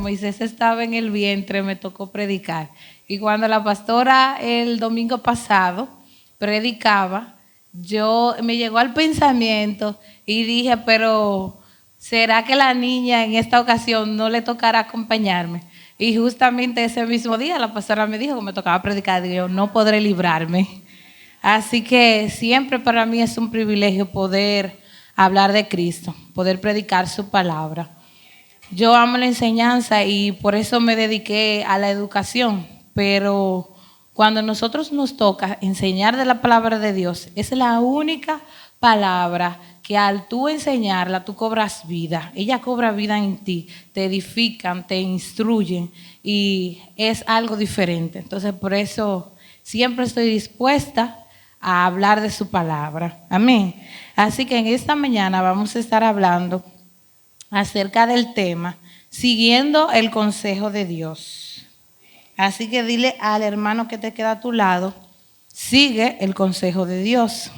Moisés estaba en el vientre, me tocó predicar. Y cuando la pastora el domingo pasado predicaba, me llegó al pensamiento y dije, pero ¿será que la niña en esta ocasión no le tocará acompañarme? Y justamente ese mismo día la pastora me dijo que me tocaba predicar y yo no podré librarme. Así que siempre para mí es un privilegio poder hablar de Cristo, poder predicar su palabra. Yo amo la enseñanza y por eso me dediqué a la educación, pero cuando a nosotros nos toca enseñar de la palabra de Dios, es la única palabra que al tú enseñarla, tú cobras vida. Ella cobra vida en ti, te edifican, te instruyen y es algo diferente. Entonces, por eso siempre estoy dispuesta a hablar de su palabra. Amén. Así que en esta mañana vamos a estar hablando acerca del tema, siguiendo el consejo de Dios. Así que dile al hermano que te queda a tu lado, sigue el consejo de Dios.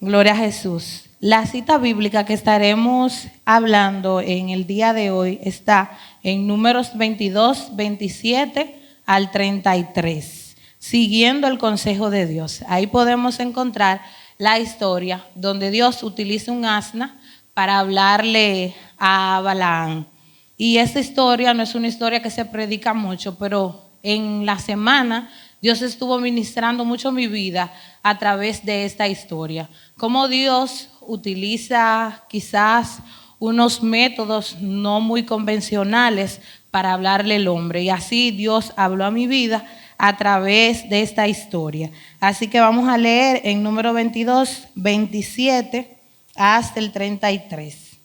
Gloria a Jesús. La cita bíblica que estaremos hablando en el día de hoy está en Números 22, 27 al 33, siguiendo el consejo de Dios. Ahí podemos encontrar la historia donde Dios utiliza un asna para hablarle a Balaam. Y esta historia no es una historia que se predica mucho, pero en la semana Dios estuvo ministrando mucho mi vida a través de esta historia. Cómo Dios utiliza quizás unos métodos no muy convencionales para hablarle al hombre. Y así Dios habló a mi vida a través de esta historia. Así que vamos a leer en número 22, 27 hasta el 33.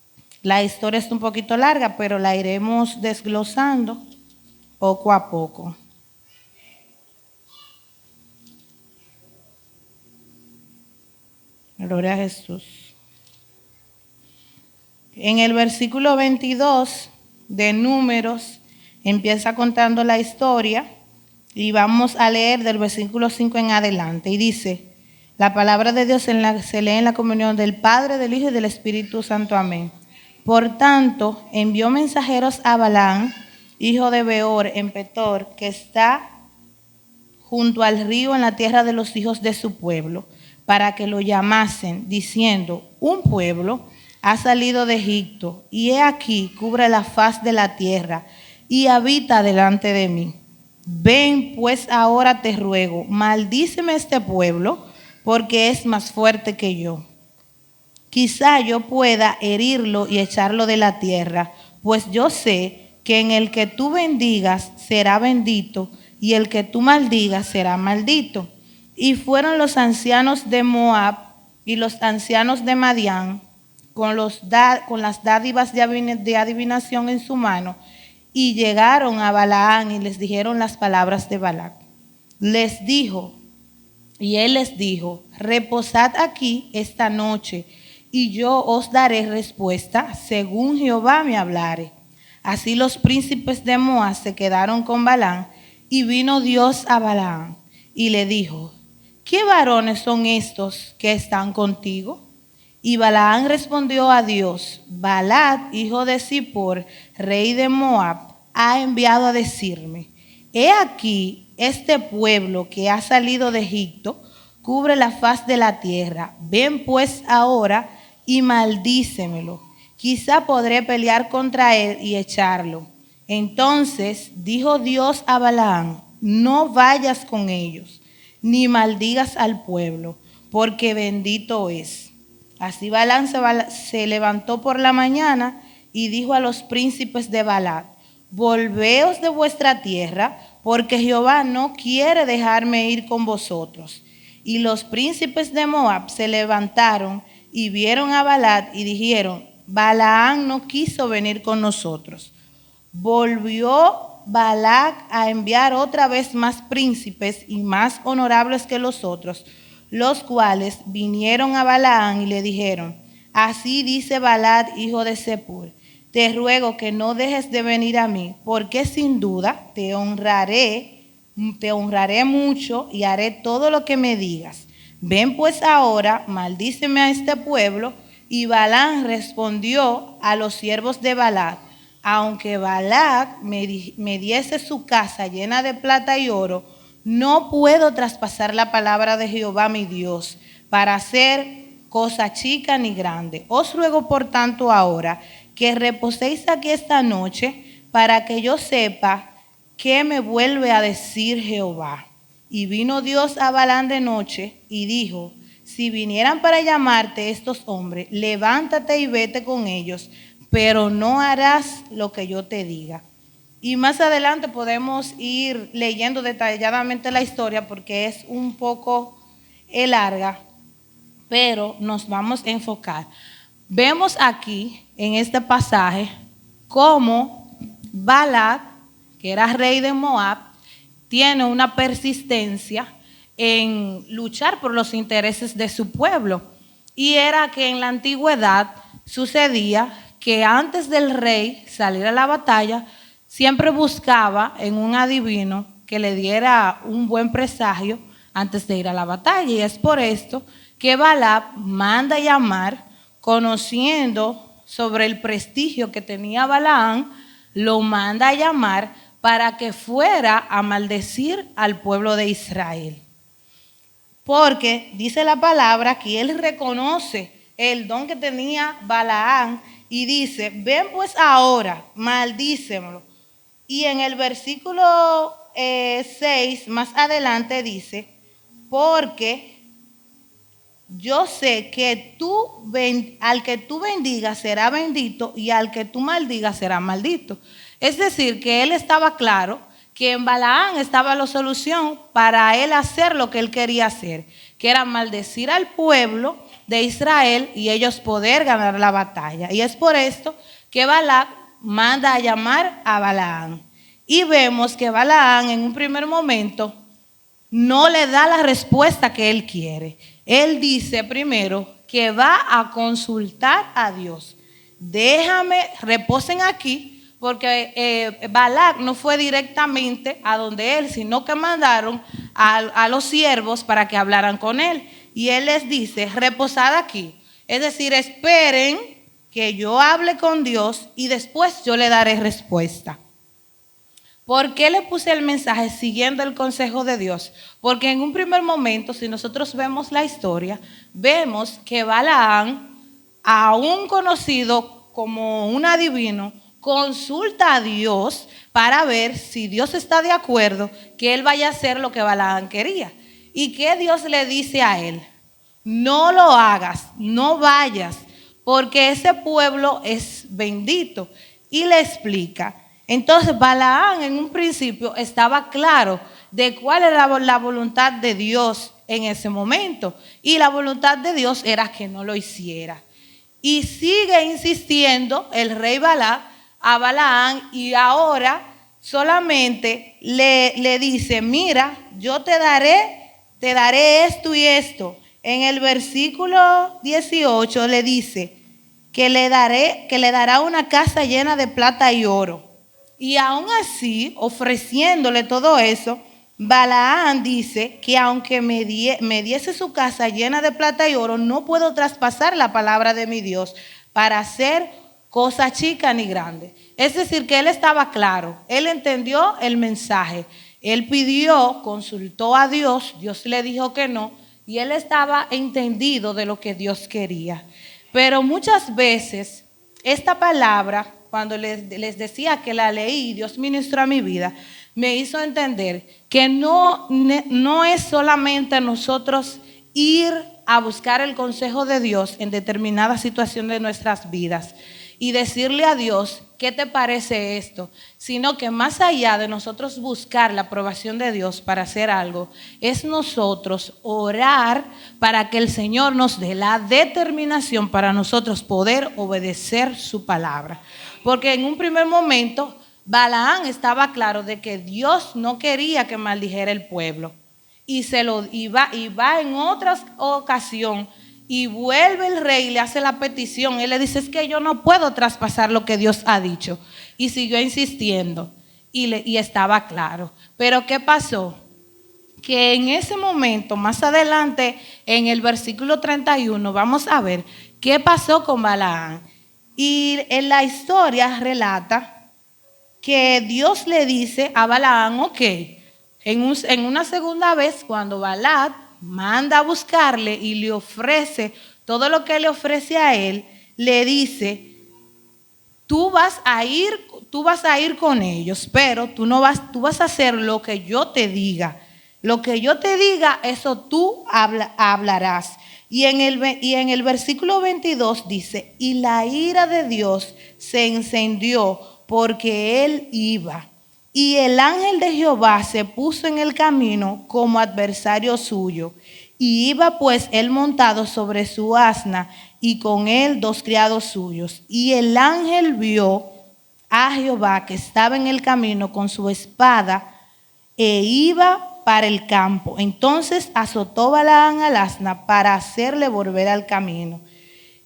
La historia es un poquito larga, pero la iremos desglosando poco a poco. Gloria a Jesús. En el versículo 22 de Números empieza contando la historia y vamos a leer del versículo 5 en adelante. Y dice, la palabra de Dios se lee en la comunión del Padre, del Hijo y del Espíritu Santo. Amén. Por tanto, envió mensajeros a Balaam, hijo de Beor, en Petor, que está junto al río en la tierra de los hijos de su pueblo, para que lo llamasen, diciendo, un pueblo ha salido de Egipto, y he aquí cubre la faz de la tierra, y habita delante de mí. Ven pues ahora te ruego, maldíceme este pueblo, porque es más fuerte que yo. Quizá yo pueda herirlo y echarlo de la tierra, pues yo sé que en el que tú bendigas será bendito, y el que tú maldigas será maldito. Y fueron los ancianos de Moab y los ancianos de Madián con las dádivas de adivinación en su mano, y llegaron a Balaam y les dijeron las palabras de Balac. Él les dijo, reposad aquí esta noche, y yo os daré respuesta según Jehová me hablare. Así los príncipes de Moab se quedaron con Balaam, y vino Dios a Balaam y le dijo, ¿qué varones son estos que están contigo? Y Balaam respondió a Dios, Balac, hijo de Zippor, rey de Moab, ha enviado a decirme, he aquí este pueblo que ha salido de Egipto, cubre la faz de la tierra. Ven pues ahora y maldícemelo. Quizá podré pelear contra él y echarlo. Entonces dijo Dios a Balaam, no vayas con ellos, ni maldigas al pueblo, porque bendito es. Así Balaam se levantó por la mañana y dijo a los príncipes de Balac, volveos de vuestra tierra, porque Jehová no quiere dejarme ir con vosotros. Y los príncipes de Moab se levantaron y vieron a Balac y dijeron, Balaam no quiso venir con nosotros. Volvió Balac a enviar otra vez más príncipes y más honorables que los otros, los cuales vinieron a Balaam y le dijeron, así dice Balac, hijo de Zippor, te ruego que no dejes de venir a mí, porque sin duda te honraré mucho y haré todo lo que me digas. Ven pues ahora, maldíceme a este pueblo. Y Balaam respondió a los siervos de Balac: aunque Balac me diese su casa llena de plata y oro, no puedo traspasar la palabra de Jehová mi Dios para hacer cosa chica ni grande. Os ruego por tanto ahora que reposéis aquí esta noche, para que yo sepa qué me vuelve a decir Jehová. Y vino Dios a Balaam de noche y dijo: si vinieran para llamarte estos hombres, levántate y vete con ellos, pero no harás lo que yo te diga. Y más adelante podemos ir leyendo detalladamente la historia porque es un poco larga, pero nos vamos a enfocar. Vemos aquí en este pasaje cómo Balac, que era rey de Moab, tiene una persistencia en luchar por los intereses de su pueblo. Y era que en la antigüedad sucedía que antes del rey salir a la batalla, siempre buscaba en un adivino que le diera un buen presagio antes de ir a la batalla. Y es por esto que Balac manda llamar, conociendo sobre el prestigio que tenía Balaam, lo manda a llamar para que fuera a maldecir al pueblo de Israel. Porque dice la palabra que él reconoce el don que tenía Balaam y dice: ven pues ahora, maldícemelo. Y en el versículo 6 más adelante dice: porque yo sé que al que tú bendigas será bendito, y al que tú maldigas será maldito. Es decir, que él estaba claro que en Balaam estaba la solución para él hacer lo que él quería hacer, que era maldecir al pueblo de Israel y ellos poder ganar la batalla. Y es por esto que Balac manda a llamar a Balaam. Y vemos que Balaam en un primer momento no le da la respuesta que él quiere. Él dice primero que va a consultar a Dios. Reposen aquí, porque Balac no fue directamente a donde él, sino que mandaron a los siervos para que hablaran con él. Y él les dice: reposad aquí. Es decir, esperen que yo hable con Dios y después yo le daré respuesta. ¿Por qué le puse el mensaje siguiendo el consejo de Dios? Porque en un primer momento, si nosotros vemos la historia, vemos que Balaam, aún conocido como un adivino, consulta a Dios para ver si Dios está de acuerdo que él vaya a hacer lo que Balaam quería. ¿Y qué Dios le dice a él? No lo hagas, no vayas, porque ese pueblo es bendito. Y le explica. Entonces Balaam en un principio estaba claro de cuál era la voluntad de Dios en ese momento. Y la voluntad de Dios era que no lo hiciera. Y sigue insistiendo el rey Balac a Balaam, y ahora solamente le dice: mira, yo te daré esto y esto. En el versículo 18 le dice que le dará una casa llena de plata y oro. Y aún así, ofreciéndole todo eso, Balaam dice que aunque me diese su casa llena de plata y oro, no puedo traspasar la palabra de mi Dios para hacer cosa chica ni grande. Es decir, que él estaba claro, él entendió el mensaje, él pidió, consultó a Dios, Dios le dijo que no, y él estaba entendido de lo que Dios quería. Pero muchas veces esta palabra, cuando les decía que la leí, Dios ministró a mi vida, me hizo entender que no es solamente nosotros ir a buscar el consejo de Dios en determinada situación de nuestras vidas y decirle a Dios: ¿qué te parece esto? Sino que más allá de nosotros buscar la aprobación de Dios para hacer algo, es nosotros orar para que el Señor nos dé la determinación para nosotros poder obedecer su palabra. Porque en un primer momento Balaam estaba claro de que Dios no quería que maldijera el pueblo. Y va en otra ocasión y vuelve el rey y le hace la petición. Él le dice: es que yo no puedo traspasar lo que Dios ha dicho. Y siguió insistiendo y estaba claro. Pero ¿qué pasó? Que en ese momento, más adelante, en el versículo 31, vamos a ver qué pasó con Balaam. Y en la historia relata que Dios le dice a Balaam, ok, en una segunda vez cuando Balaam manda a buscarle y le ofrece todo lo que le ofrece a él, le dice, tú vas a ir con ellos, pero tú vas a hacer lo que yo te diga. Lo que yo te diga, eso tú hablarás. Y en el versículo 22 dice, y la ira de Dios se encendió porque él iba. Y el ángel de Jehová se puso en el camino como adversario suyo. Y iba pues él montado sobre su asna y con él 2 criados suyos. Y el ángel vio a Jehová que estaba en el camino con su espada e iba para el campo. Entonces azotó Balaam al asna para hacerle volver al camino.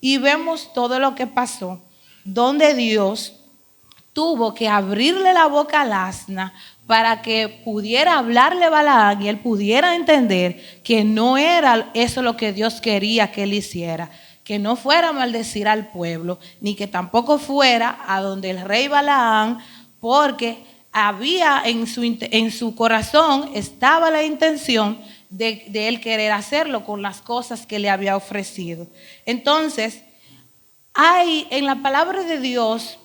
Y vemos todo lo que pasó, donde Dios tuvo que abrirle la boca al asna para que pudiera hablarle a Balaam y él pudiera entender que no era eso lo que Dios quería que él hiciera, que no fuera a maldecir al pueblo, ni que tampoco fuera a donde el rey Balaam, porque había en su corazón estaba la intención de él querer hacerlo con las cosas que le había ofrecido. Entonces, hay en la palabra de Dios,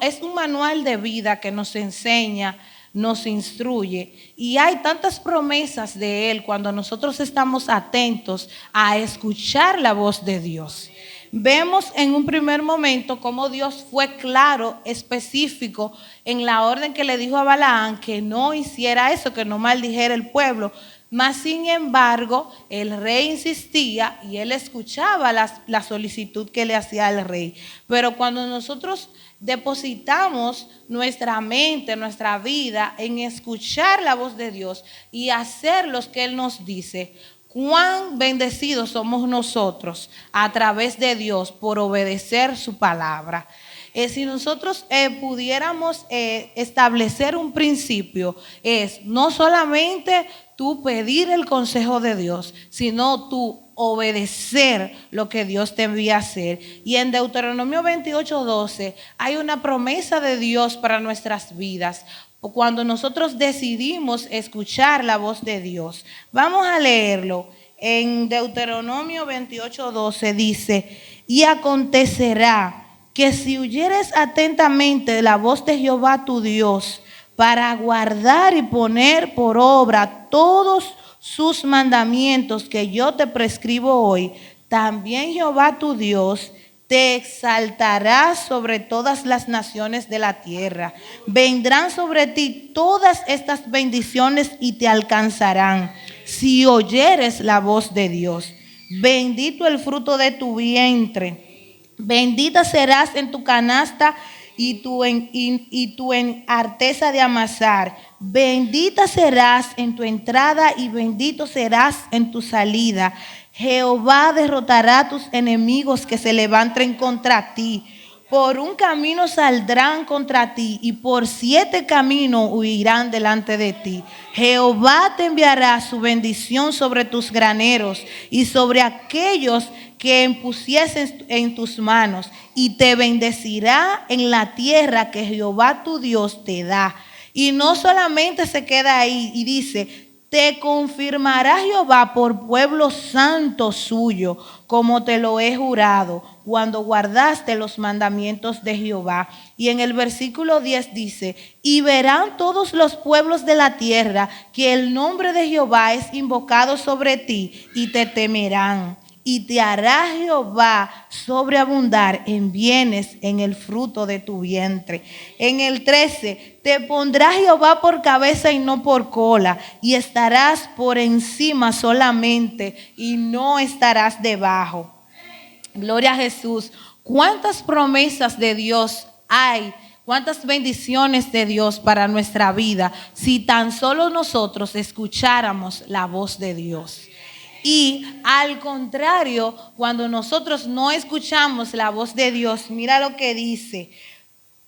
es un manual de vida que nos enseña, nos instruye, y hay tantas promesas de Él cuando nosotros estamos atentos a escuchar la voz de Dios. Vemos en un primer momento cómo Dios fue claro, específico en la orden que le dijo a Balaam que no hiciera eso, que no maldijera el pueblo. Mas sin embargo, el rey insistía y él escuchaba la solicitud que le hacía el rey. Pero cuando nosotros depositamos nuestra mente, nuestra vida en escuchar la voz de Dios y hacer lo que Él nos dice, cuán bendecidos somos nosotros a través de Dios por obedecer su palabra. Si nosotros pudiéramos establecer un principio, es no solamente tú pedir el consejo de Dios, sino tú obedecer lo que Dios te envía a hacer. Y en Deuteronomio 28:12 hay una promesa de Dios para nuestras vidas cuando nosotros decidimos escuchar la voz de Dios. Vamos a leerlo. En Deuteronomio 28:12 dice, y acontecerá que si oyeres atentamente la voz de Jehová tu Dios, para guardar y poner por obra todos sus mandamientos que yo te prescribo hoy, también Jehová tu Dios te exaltará sobre todas las naciones de la tierra. Vendrán sobre ti todas estas bendiciones y te alcanzarán, si oyeres la voz de Dios. Bendito el fruto de tu vientre. Bendita serás en tu canasta y tú en arteza de amasar. Bendita serás en tu entrada y bendito serás en tu salida. Jehová derrotará a tus enemigos que se levanten contra ti. Por un camino saldrán contra ti y por 7 caminos huirán delante de ti. Jehová te enviará su bendición sobre tus graneros y sobre aquellos que pusiesen en tus manos, y te bendecirá en la tierra que Jehová tu Dios te da. Y no solamente se queda ahí y dice, te confirmará Jehová por pueblo santo suyo, como te lo he jurado, cuando guardaste los mandamientos de Jehová. Y en el versículo 10 dice, y verán todos los pueblos de la tierra que el nombre de Jehová es invocado sobre ti, y te temerán. Y te hará Jehová sobreabundar en bienes en el fruto de tu vientre. En el 13, te pondrá Jehová por cabeza y no por cola, y estarás por encima solamente y no estarás debajo. Gloria a Jesús. ¿Cuántas promesas de Dios hay? ¿Cuántas bendiciones de Dios para nuestra vida si tan solo nosotros escucháramos la voz de Dios? Y al contrario, cuando nosotros no escuchamos la voz de Dios, mira lo que dice.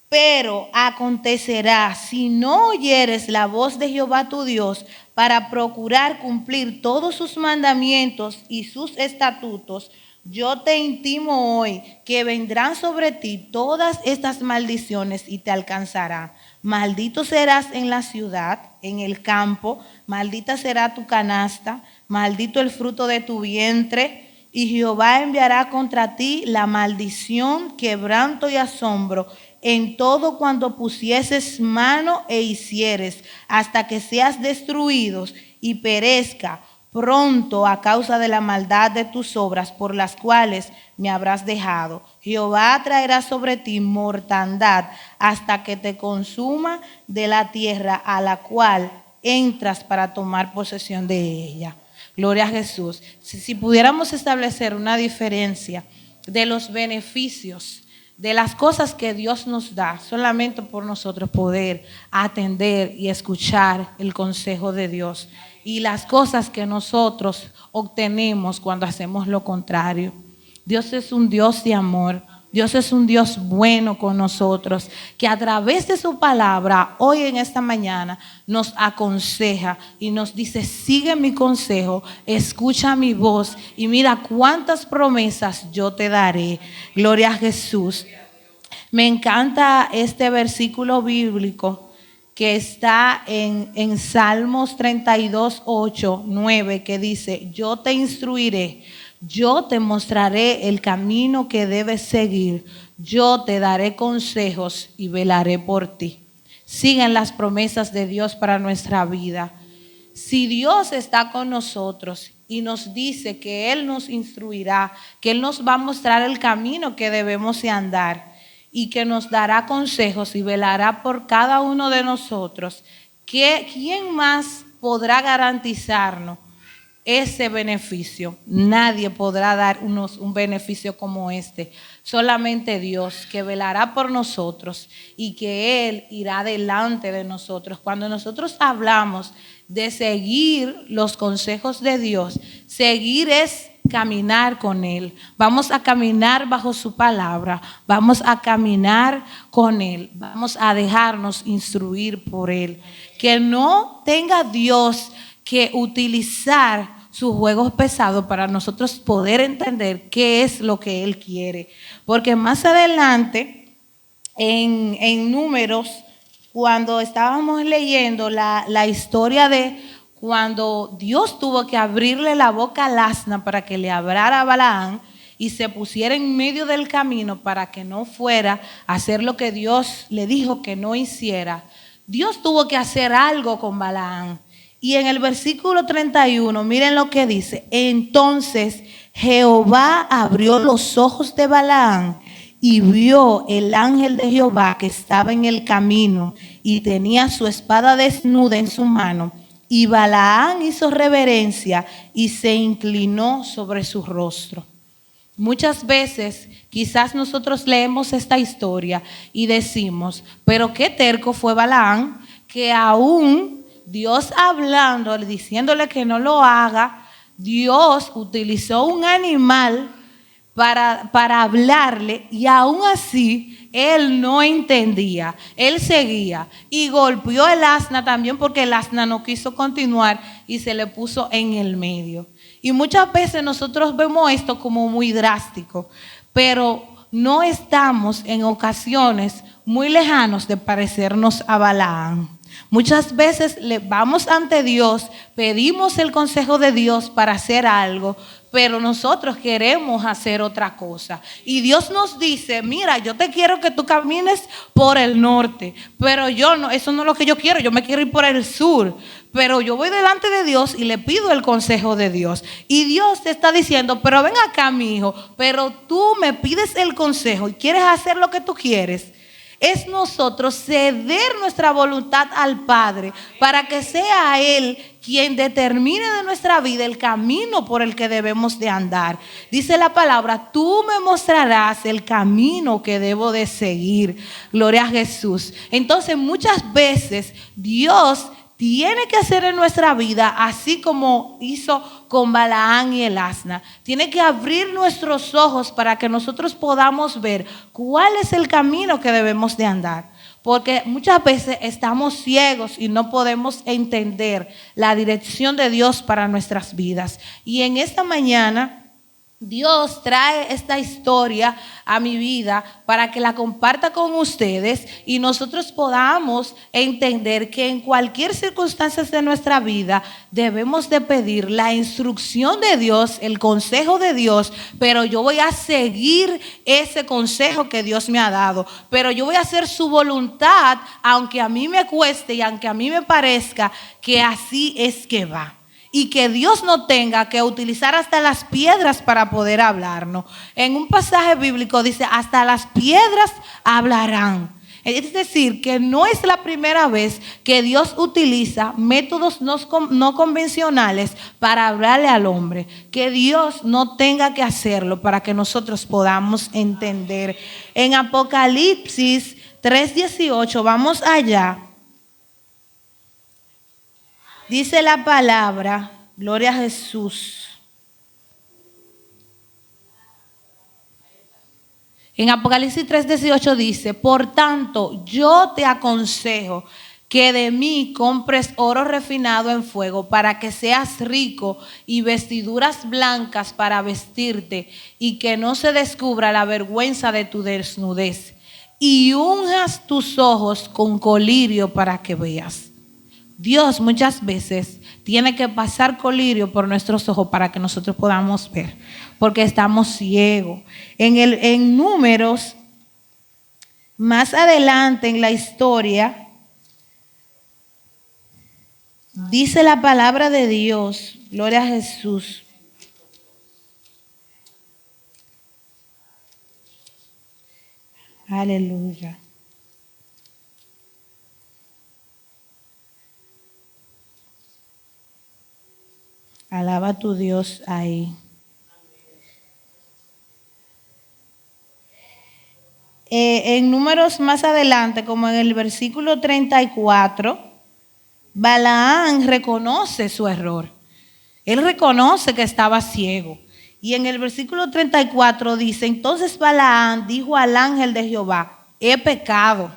Pero acontecerá, si no oyeres la voz de Jehová tu Dios, para procurar cumplir todos sus mandamientos y sus estatutos, yo te intimo hoy que vendrán sobre ti todas estas maldiciones y te alcanzarán. Maldito serás en la ciudad, en el campo, maldita será tu canasta, maldito el fruto de tu vientre. Y Jehová enviará contra ti la maldición, quebranto y asombro en todo cuando pusieses mano e hicieres, hasta que seas destruidos y perezca pronto a causa de la maldad de tus obras por las cuales me habrás dejado. Jehová traerá sobre ti mortandad hasta que te consuma de la tierra a la cual entras para tomar posesión de ella. Gloria a Jesús. Si pudiéramos establecer una diferencia de los beneficios, de las cosas que Dios nos da, solamente por nosotros poder atender y escuchar el consejo de Dios, y las cosas que nosotros obtenemos cuando hacemos lo contrario. Dios es un Dios de amor. Dios es un Dios bueno con nosotros, que a través de su palabra, hoy en esta mañana, nos aconseja y nos dice: sigue mi consejo, escucha mi voz y mira cuántas promesas yo te daré. Gloria a Jesús. Me encanta este versículo bíblico que está en Salmos 32, 8, 9, que dice: yo te instruiré. Yo te mostraré el camino que debes seguir. Yo te daré consejos y velaré por ti. Siguen las promesas de Dios para nuestra vida. Si Dios está con nosotros y nos dice que Él nos instruirá, que Él nos va a mostrar el camino que debemos de andar y que nos dará consejos y velará por cada uno de nosotros, ¿quién más podrá garantizarnos ese beneficio? Nadie podrá darnos un beneficio como este. Solamente Dios, que velará por nosotros y que Él irá delante de nosotros. Cuando nosotros hablamos de seguir los consejos de Dios, seguir es caminar con Él. Vamos a caminar bajo su palabra. Vamos a caminar con Él. Vamos a dejarnos instruir por Él. Que no tenga Dios que utilizar sus juegos pesados para nosotros poder entender qué es lo que Él quiere. Porque más adelante, en Números, cuando estábamos leyendo la historia de cuando Dios tuvo que abrirle la boca al asna para que le hablara a Balaam y se pusiera en medio del camino para que no fuera a hacer lo que Dios le dijo que no hiciera, Dios tuvo que hacer algo con Balaam. Y en el versículo 31, miren lo que dice: entonces Jehová abrió los ojos de Balaam y vio el ángel de Jehová que estaba en el camino y tenía su espada desnuda en su mano. Y Balaam hizo reverencia y se inclinó sobre su rostro. Muchas veces quizás nosotros leemos esta historia y decimos: pero qué terco fue Balaam, que aún Dios hablando, diciéndole que no lo haga, Dios utilizó un animal para hablarle, y aún así él no entendía, él seguía y golpeó el asna también, porque el asna no quiso continuar y se le puso en el medio. Y muchas veces nosotros vemos esto como muy drástico, pero no estamos en ocasiones muy lejanos de parecernos a Balaam. Muchas veces le vamos ante Dios, pedimos el consejo de Dios para hacer algo, pero nosotros queremos hacer otra cosa. Y Dios nos dice: mira, yo te quiero que tú camines por el norte, pero yo no, eso no es lo que yo quiero, yo me quiero ir por el sur. Pero yo voy delante de Dios y le pido el consejo de Dios. Y Dios te está diciendo: pero ven acá, mi hijo, pero tú me pides el consejo y quieres hacer lo que tú quieres. Es nosotros ceder nuestra voluntad al Padre para que sea Él quien determine de nuestra vida el camino por el que debemos de andar. Dice la palabra: tú me mostrarás el camino que debo de seguir. Gloria a Jesús. Entonces muchas veces Dios tiene que hacer en nuestra vida así como hizo con Balaam y el asna. Tiene que abrir nuestros ojos para que nosotros podamos ver cuál es el camino que debemos de andar. Porque muchas veces estamos ciegos y no podemos entender la dirección de Dios para nuestras vidas. Y en esta mañana Dios trae esta historia a mi vida para que la comparta con ustedes y nosotros podamos entender que en cualquier circunstancia de nuestra vida debemos de pedir la instrucción de Dios, el consejo de Dios, pero yo voy a seguir ese consejo que Dios me ha dado, pero yo voy a hacer su voluntad, aunque a mí me cueste y aunque a mí me parezca que así es que va. Y que Dios no tenga que utilizar hasta las piedras para poder hablarnos. En un pasaje bíblico dice, hasta las piedras hablarán. Es decir, que no es la primera vez que Dios utiliza métodos no convencionales para hablarle al hombre. Que Dios no tenga que hacerlo para que nosotros podamos entender. En Apocalipsis 3:18, vamos allá. Dice la palabra, gloria a Jesús. En Apocalipsis 3:18 dice, por tanto, yo te aconsejo que de mí compres oro refinado en fuego para que seas rico y vestiduras blancas para vestirte y que no se descubra la vergüenza de tu desnudez y unjas tus ojos con colirio para que veas. Dios muchas veces tiene que pasar colirio por nuestros ojos para que nosotros podamos ver, porque estamos ciegos. En Números, más adelante en la historia, dice la palabra de Dios, gloria a Jesús. Aleluya. Alaba a tu Dios ahí. En Números más adelante, como en el versículo 34, Balaán reconoce su error. Él reconoce que estaba ciego. Y en el versículo 34 dice, entonces Balaán dijo al ángel de Jehová, he pecado,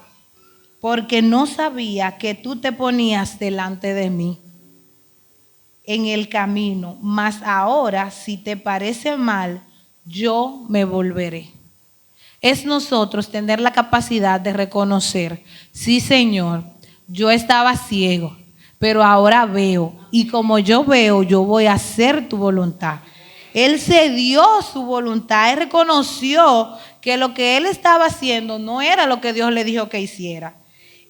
porque no sabía que tú te ponías delante de mí en el camino, mas ahora si te parece mal, yo me volveré. Es nosotros tener la capacidad de reconocer, sí Señor, yo estaba ciego, pero ahora veo, y como yo veo, yo voy a hacer tu voluntad. Él cedió su voluntad, él reconoció que lo que él estaba haciendo no era lo que Dios le dijo que hiciera.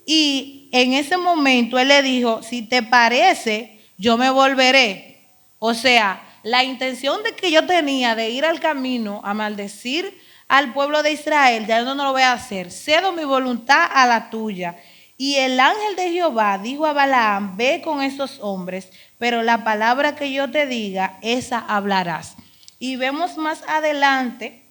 Y en ese momento él le dijo, si te parece, yo me volveré. O sea, la intención de que yo tenía de ir al camino a maldecir al pueblo de Israel, ya no lo voy a hacer. Cedo mi voluntad a la tuya. Y el ángel de Jehová dijo a Balaam, ve con esos hombres, pero la palabra que yo te diga, esa hablarás. Y vemos más adelante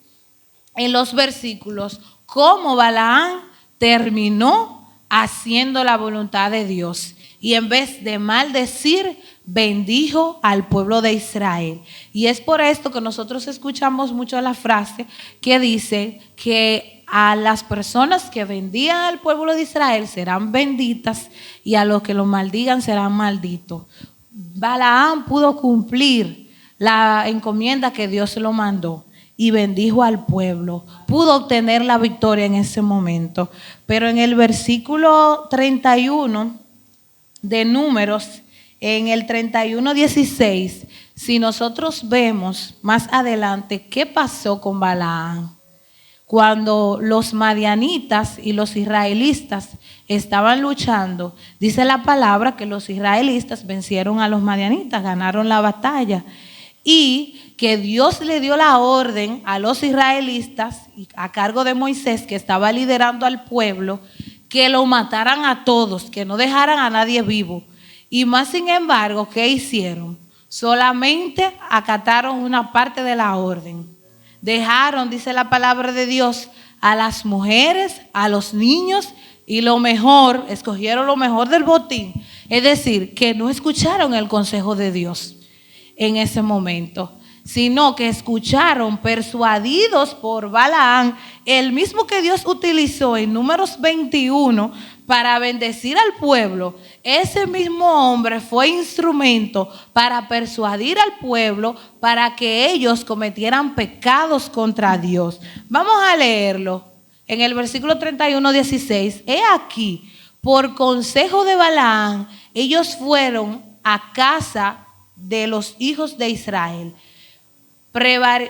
en los versículos cómo Balaam terminó haciendo la voluntad de Dios. Y en vez de maldecir, bendijo al pueblo de Israel. Y es por esto que nosotros escuchamos mucho la frase que dice que a las personas que bendigan al pueblo de Israel serán benditas y a los que lo maldigan serán malditos. Balaam pudo cumplir la encomienda que Dios lo mandó y bendijo al pueblo. Pudo obtener la victoria en ese momento. Pero en el versículo 31 de Números, en el 31:16, si nosotros vemos más adelante qué pasó con Balaam, cuando los madianitas y los israelitas estaban luchando, dice la palabra que los israelitas vencieron a los madianitas, ganaron la batalla, y que Dios le dio la orden a los israelitas, a cargo de Moisés, que estaba liderando al pueblo, que lo mataran a todos, que no dejaran a nadie vivo. Y más sin embargo, ¿qué hicieron? Solamente acataron una parte de la orden. Dejaron, dice la palabra de Dios, a las mujeres, a los niños y lo mejor, escogieron lo mejor del botín. Es decir, que no escucharon el consejo de Dios en ese momento, sino que escucharon, persuadidos por Balaam, el mismo que Dios utilizó en Números 21 para bendecir al pueblo, ese mismo hombre fue instrumento para persuadir al pueblo para que ellos cometieran pecados contra Dios. Vamos a leerlo en el versículo 31:16. He aquí, por consejo de Balaam, ellos fueron a casa de los hijos de Israel para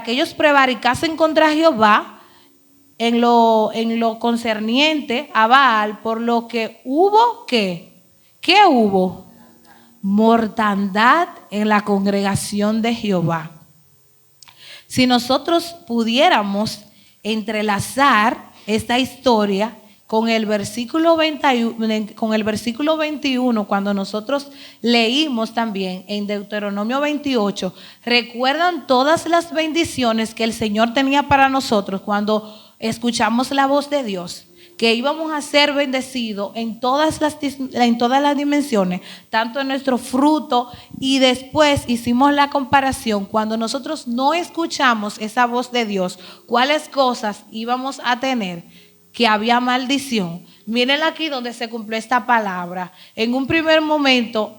que ellos prevaricasen contra Jehová en lo concerniente a Baal, por lo que hubo ¿qué hubo? Mortandad en la congregación de Jehová. Si nosotros pudiéramos entrelazar esta historia con el versículo 21, cuando nosotros leímos también en Deuteronomio 28, recuerdan todas las bendiciones que el Señor tenía para nosotros cuando escuchamos la voz de Dios, que íbamos a ser bendecidos en todas las dimensiones, tanto en nuestro fruto, y después hicimos la comparación cuando nosotros no escuchamos esa voz de Dios, cuáles cosas íbamos a tener, que había maldición. Miren aquí donde se cumplió esta palabra. En un primer momento,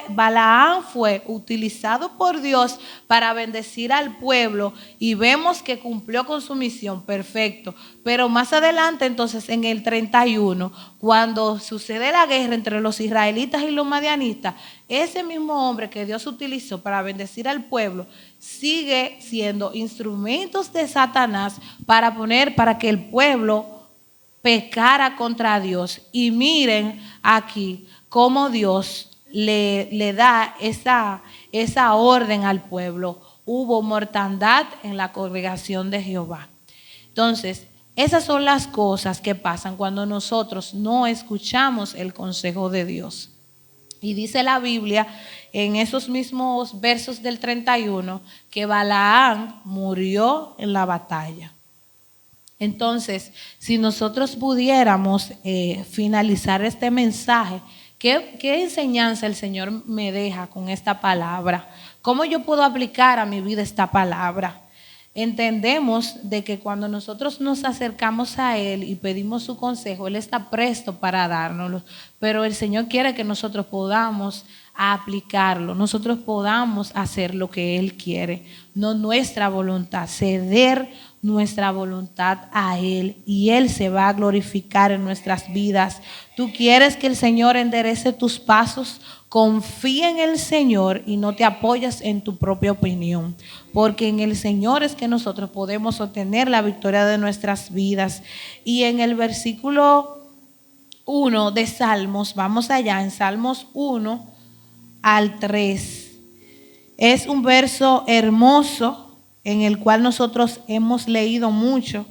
Balaam fue utilizado por Dios para bendecir al pueblo y vemos que cumplió con su misión, perfecto. Pero más adelante, entonces, en el 31, cuando sucede la guerra entre los israelitas y los madianitas, ese mismo hombre que Dios utilizó para bendecir al pueblo sigue siendo instrumentos de Satanás para que el pueblo pecara contra Dios. Y miren aquí cómo Dios le da esa orden al pueblo. Hubo mortandad en la congregación de Jehová. Entonces, esas son las cosas que pasan cuando nosotros no escuchamos el consejo de Dios. Y dice la Biblia en esos mismos versos del 31 que Balaam murió en la batalla. Entonces, si nosotros pudiéramos finalizar este mensaje, ¿qué enseñanza el Señor me deja con esta palabra? ¿Cómo yo puedo aplicar a mi vida esta palabra? Entendemos de que cuando nosotros nos acercamos a Él y pedimos su consejo, Él está presto para dárnoslo, pero el Señor quiere que nosotros podamos aplicarlo, nosotros podamos hacer lo que Él quiere, no nuestra voluntad, ceder nuestra voluntad a Él y Él se va a glorificar en nuestras vidas. ¿Tú quieres que el Señor enderece tus pasos? Confía en el Señor y no te apoyas en tu propia opinión, porque en el Señor es que nosotros podemos obtener la victoria de nuestras vidas. Y en el versículo 1 de Salmos, vamos allá, en Salmos 1 al 3, es un verso hermoso en el cual nosotros hemos leído mucho,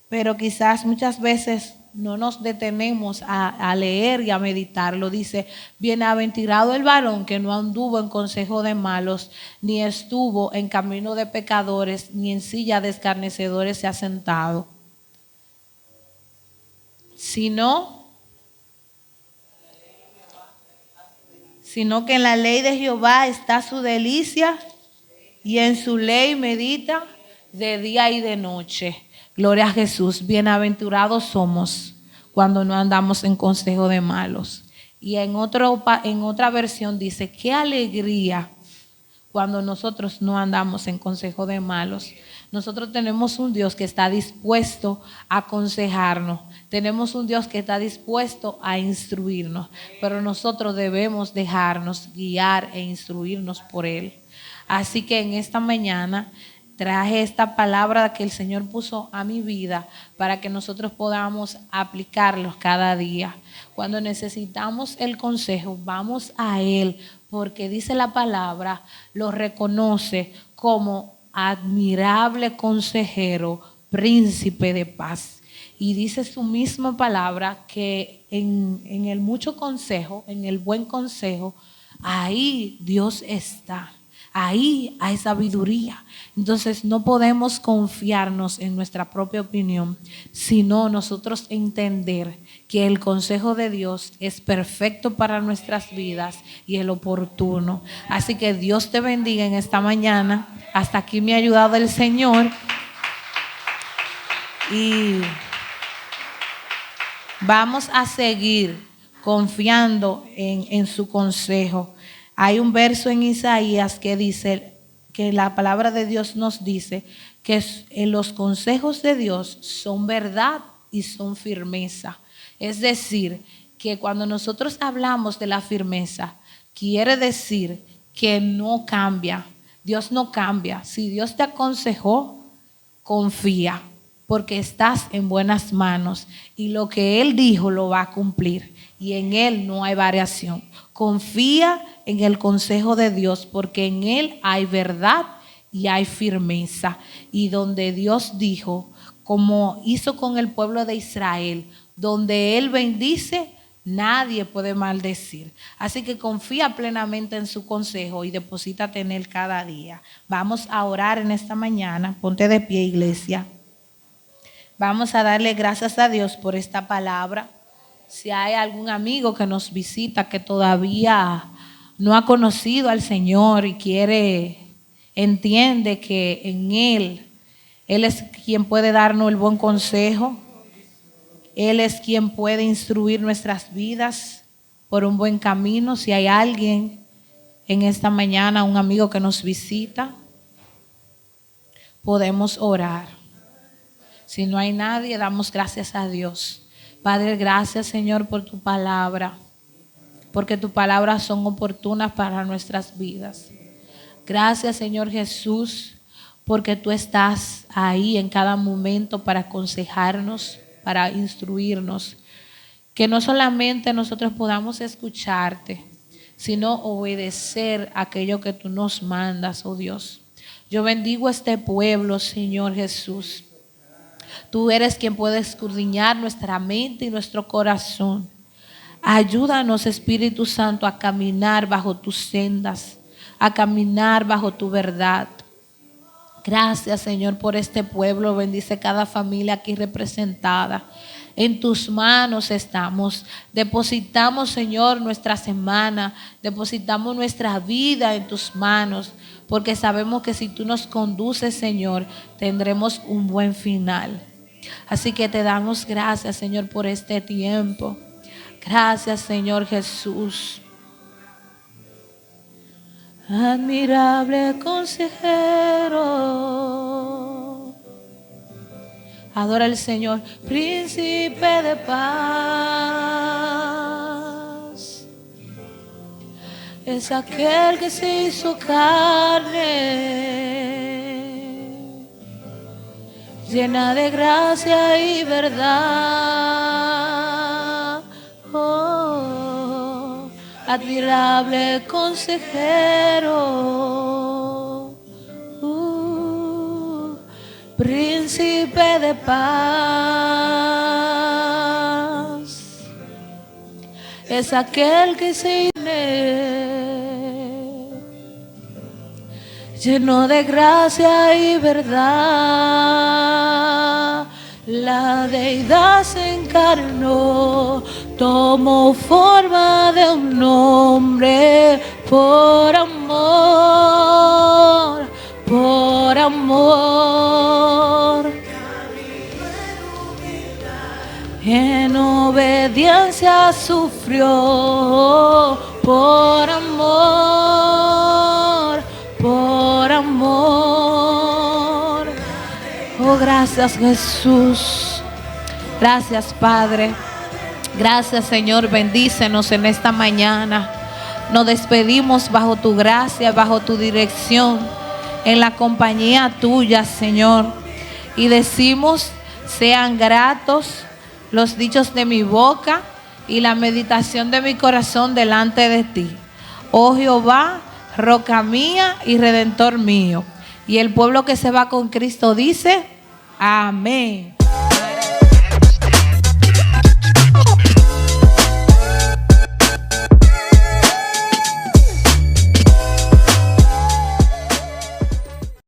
pero quizás muchas veces no nos detenemos a leer y a meditarlo. Dice: bienaventurado el varón que no anduvo en consejo de malos, ni estuvo en camino de pecadores, ni en silla de escarnecedores se ha sentado, sino que en la ley de Jehová está su delicia, y en su ley medita de día y de noche. Gloria a Jesús. Bienaventurados somos cuando no andamos en consejo de malos. Y en otra versión dice: qué alegría cuando nosotros no andamos en consejo de malos. Nosotros tenemos un Dios que está dispuesto a aconsejarnos. Tenemos un Dios que está dispuesto a instruirnos. Pero nosotros debemos dejarnos guiar e instruirnos por Él. Así que en esta mañana traje esta palabra que el Señor puso a mi vida para que nosotros podamos aplicarlos cada día. Cuando necesitamos el consejo, vamos a Él, porque dice la palabra, lo reconoce como admirable consejero, príncipe de paz. Y dice su misma palabra que en el mucho consejo, en el buen consejo, ahí Dios está. Ahí hay sabiduría. Entonces no podemos confiarnos en nuestra propia opinión, sino nosotros entender que el consejo de Dios es perfecto para nuestras vidas y el oportuno. Así que Dios te bendiga en esta mañana. Hasta aquí me ha ayudado el Señor. Y Vamos a seguir confiando en su consejo. Hay un verso en Isaías que dice, que la palabra de Dios nos dice que los consejos de Dios son verdad y son firmeza. Es decir, que cuando nosotros hablamos de la firmeza, quiere decir que no cambia. Dios no cambia. Si Dios te aconsejó, confía, porque estás en buenas manos y lo que Él dijo lo va a cumplir y en Él no hay variación. Confía en el consejo de Dios porque en Él hay verdad y hay firmeza. Y donde Dios dijo, como hizo con el pueblo de Israel, donde Él bendice, nadie puede maldecir. Así que confía plenamente en su consejo y deposítate en Él cada día. Vamos a orar en esta mañana. Ponte de pie, iglesia. Vamos a darle gracias a Dios por esta palabra. Si hay algún amigo que nos visita que todavía no ha conocido al Señor y entiende que en Él es quien puede darnos el buen consejo. Él es quien puede instruir nuestras vidas por un buen camino. Si hay alguien en esta mañana, un amigo que nos visita, podemos orar. Si no hay nadie, damos gracias a Dios. Padre, gracias, Señor, por tu palabra, porque tus palabras son oportunas para nuestras vidas. Gracias, Señor Jesús, porque tú estás ahí en cada momento para aconsejarnos, para instruirnos. Que no solamente nosotros podamos escucharte, sino obedecer aquello que tú nos mandas, oh Dios. Yo bendigo a este pueblo, Señor Jesús. Tú eres quien puede escudriñar nuestra mente y nuestro corazón. Ayúdanos, Espíritu Santo, a caminar bajo tus sendas, a caminar bajo tu verdad. Gracias, Señor, por este pueblo. Bendice cada familia aquí representada. En tus manos estamos. Depositamos, Señor, nuestra semana. Depositamos nuestra vida en tus manos. Porque sabemos que si tú nos conduces, Señor, tendremos un buen final. Así que te damos gracias, Señor, por este tiempo. Gracias, Señor Jesús. Admirable consejero. Adora al Señor. Príncipe de paz. Es aquel que se hizo carne, llena de gracia y verdad. Oh, admirable consejero, príncipe de paz, es aquel que se lleno de gracia y verdad. La deidad se encarnó, tomó forma de un hombre por amor, por amor. En obediencia sufrió por amor, por amor. Oh, gracias, Jesús. Gracias, Padre. Gracias, Señor. Bendícenos en esta mañana. Nos despedimos bajo tu gracia, bajo tu dirección, en la compañía tuya, Señor. Y decimos, sean gratos los dichos de mi boca y la meditación de mi corazón delante de ti. Oh Jehová, roca mía y redentor mío. Y el pueblo que se va con Cristo dice, amén.